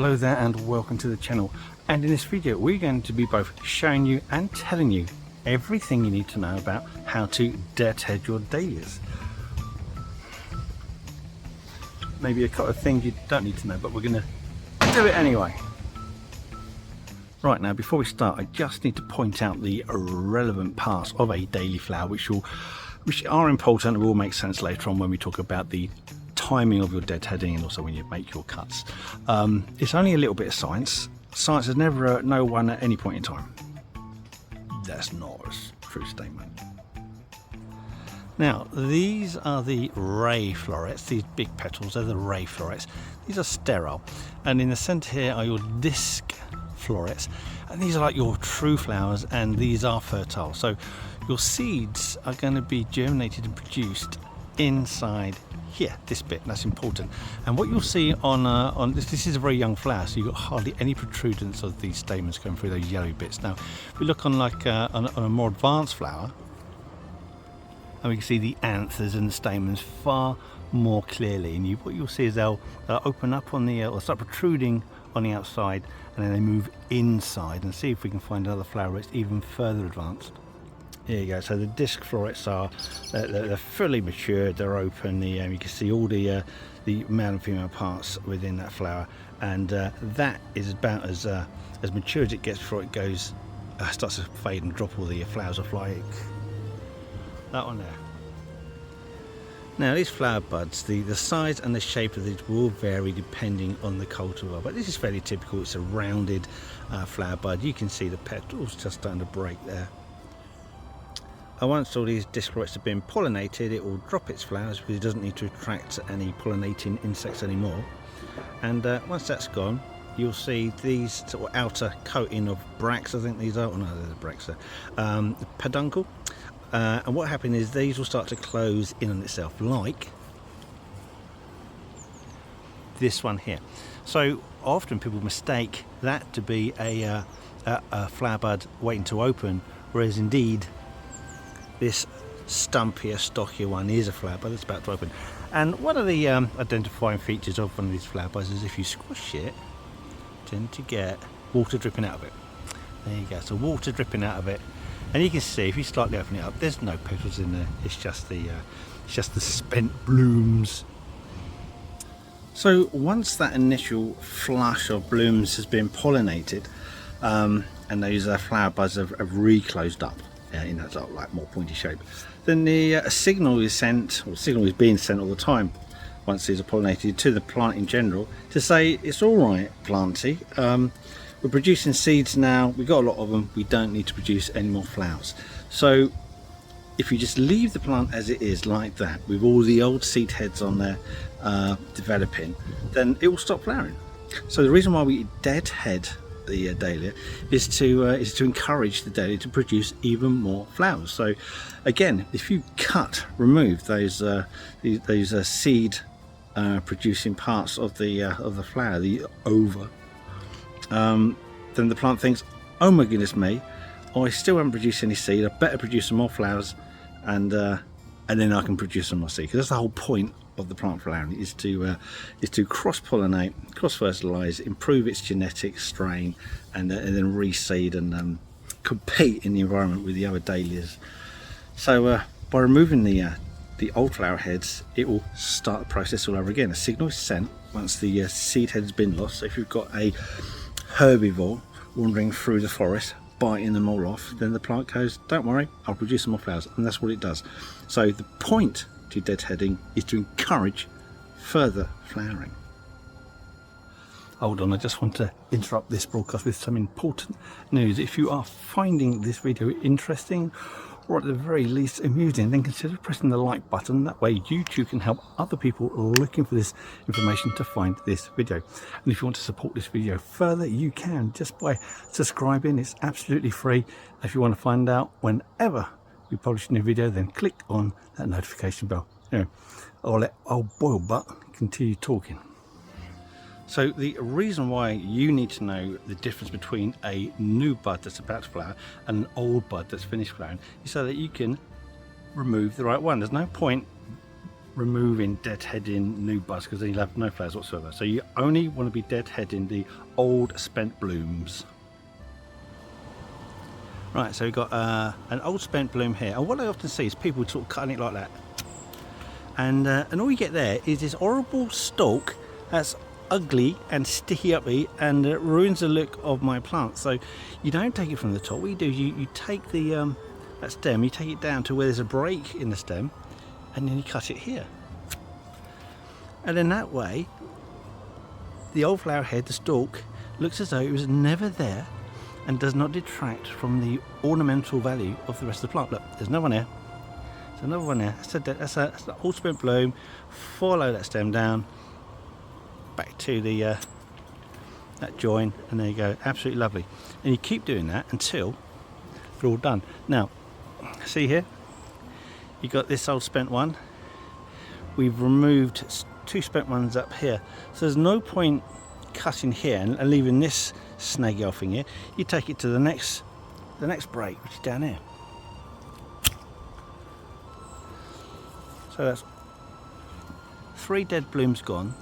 Hello there and welcome to the channel, and in this video we're going to be both showing you and telling you everything you need to know about how to deadhead your dahlias. Maybe a couple of things you don't need to know, but we're going to do it anyway. Right, now before we start, I just need to point out the relevant parts of a dahlia flower which are important and will make sense later on when we talk about the timing of your deadheading and also when you make your cuts. It's only a little bit of science. Science is never no one at any point in time. That's not a true statement. Now, these are the RayFlorets, these big petals, they're the RayFlorets. These are sterile, and in the centre here are your disc florets, and these are like your true flowers, and these are fertile. So your seeds are going to be germinated and produced inside here, this bit, that's important. And what you'll see on this is a very young flower, so you've got hardly any protrudence of these stamens going through those yellow bits. Now, if we look on like on a more advanced flower, and we can see the anthers and the stamens far more clearly, and what you'll see is they'll open up on the or start protruding on the outside, and then they move inside. And see if we can find another flower that's even further advanced. Here you go. So the disc florets are they're fully matured. They're open. You can see all the male and female parts within that flower, and that is about as mature as it gets before it goes starts to fade and drop all the flowers off, like that one there. Now, these flower buds, the size and the shape of these will vary depending on the cultivar, but this is fairly typical. It's a rounded flower bud. You can see the petals just starting to break there. And once all these disc florets have been pollinated, it will drop its flowers because it doesn't need to attract any pollinating insects anymore. And once that's gone, you'll see these sort of outer coating of bracts, I think these are, oh no, they're the bracts, peduncle. And what happens is these will start to close in on itself, like this one here. So often people mistake that to be a flower bud waiting to open, whereas indeed this stumpier, stockier one is a flower bud that's about to open. And one of the identifying features of one of these flower buds is if you squish it, you tend to get water dripping out of it. There you go, so water dripping out of it. And you can see if you slightly open it up, there's no petals in there. It's just the spent blooms. So once that initial flush of blooms has been pollinated, and those flower buds have reclosed up in that sort of like more pointy shape, then the signal is sent, or signal is being sent all the time once these are pollinated to the plant in general to say it's all right, planty. We're producing seeds now, we've got a lot of them, we don't need to produce any more flowers. So if you just leave the plant as it is like that, with all the old seed heads on there developing, then it will stop flowering. So the reason why we deadhead the dahlia is to encourage the dahlia to produce even more flowers. So again, if you remove those seed producing parts of the flower, the ova, then the plant thinks, oh my goodness me, I still haven't produced any seed, I better produce some more flowers, and then I can produce some more seed. Because that's the whole point of the plant flowering, is to cross-pollinate, cross-fertilize, improve its genetic strain, and then reseed and compete in the environment with the other dahlias. So by removing the old flower heads, it will start the process all over again. A signal is sent once the seed head has been lost. So if you've got a herbivore wandering through the forest biting them all off, then the plant goes, don't worry, I'll produce some more flowers. And that's what it does. So the point to deadheading is to encourage further flowering. Hold on, I just want to interrupt this broadcast with some important news. If you are finding this video interesting, or at the very least amusing, then consider pressing the like button. That way YouTube can help other people looking for this information to find this video. And if you want to support this video further, you can just by subscribing. It's absolutely free. If you want to find out whenever we publish a new video, then click on that notification bell. Anyway, I'll let old boil butt continue talking. So the reason why you need to know the difference between a new bud that's about to flower and an old bud that's finished flowering is so that you can remove the right one. There's no point removing deadheading new buds, because then you'll have no flowers whatsoever. So you only want to be deadheading the old spent blooms. Right, so we've got an old spent bloom here, and what I often see is people sort of cutting it like that, and all you get there is this horrible stalk that's ugly and sticky uppy, and it ruins the look of my plant. So you don't take it from the top. What you do is you take the that stem, you take it down to where there's a break in the stem, and then you cut it here, and then that way the old flower head, the stalk, looks as though it was never there and does not detract from the ornamental value of the rest of the plant. Look, there's another one there, there's another one there. That's an old spent bloom. Follow that stem down back to the that join, and there you go. Absolutely lovely. And you keep doing that until they're all done. Now see here, you got this old spent one. We've removed 2 spent ones up here, so there's no point cutting here and leaving this snaggy off in here. You take it to the next break, which is down here. So that's 3 dead blooms gone,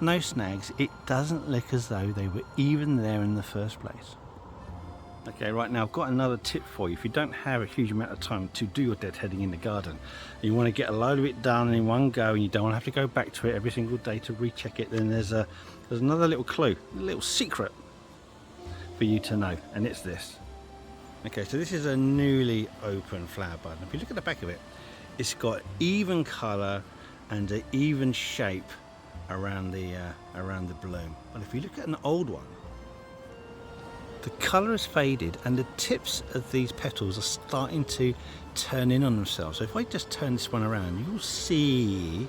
no snags. It doesn't look as though they were even there in the first place. Okay, right now I've got another tip for you. If you don't have a huge amount of time to do your deadheading in the garden, and you want to get a load of it done in one go, and you don't want to have to go back to it every single day to recheck it, then there's another little clue, a little secret for you to know, and it's this. Okay, so this is a newly open flower bud. If you look at the back of it, it's got even colour and an even shape around the bloom. But if you look at an old one, the colour has faded and the tips of these petals are starting to turn in on themselves. So if I just turn this one around, you'll see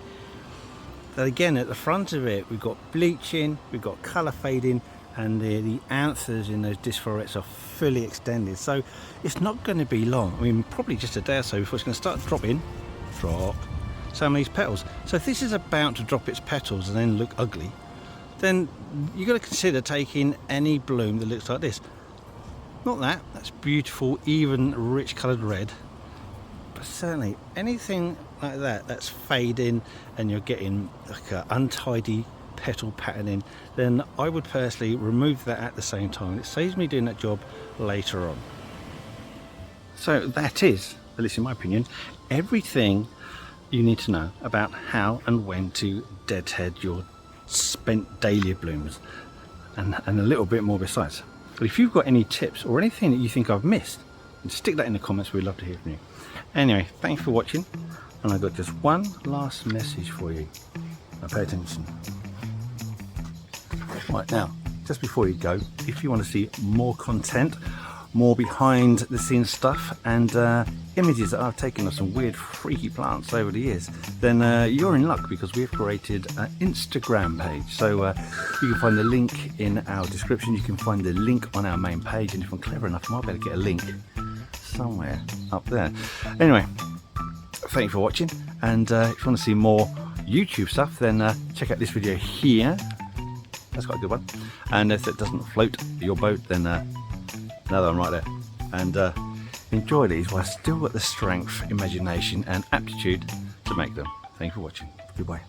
that again at the front of it we've got bleaching, we've got colour fading, and the anthers in those disflorets are fully extended. So it's not going to be long. I mean, probably just a day or so before it's going to start dropping some of these petals. So if this is about to drop its petals and then look ugly, then you've got to consider taking any bloom that looks like this. Not that, that's beautiful, even rich coloured red, but certainly anything like that that's fading and you're getting like an untidy petal patterning, then I would personally remove that at the same time. It saves me doing that job later on. So that is, at least in my opinion, everything you need to know about how and when to deadhead your spent dahlia blooms, and a little bit more besides. But if you've got any tips or anything that you think I've missed, stick that in the comments. We'd love to hear from you. Anyway, thanks for watching, and I've got just one last message for you. Now pay attention. Right now, just before you go, if you want to see more content, more behind the scenes stuff, and images that I've taken of some weird freaky plants over the years, then you're in luck, because we've created an Instagram page. So you can find the link in our description, you can find the link on our main page, and if I'm clever enough I might be able to get a link somewhere up there. Anyway, thank you for watching, and if you want to see more YouTube stuff, then check out this video here. That's quite a good one. And if it doesn't float your boat, then another one right there. And enjoy these while I've still got the strength, imagination and aptitude to make them. Thank you for watching. Goodbye.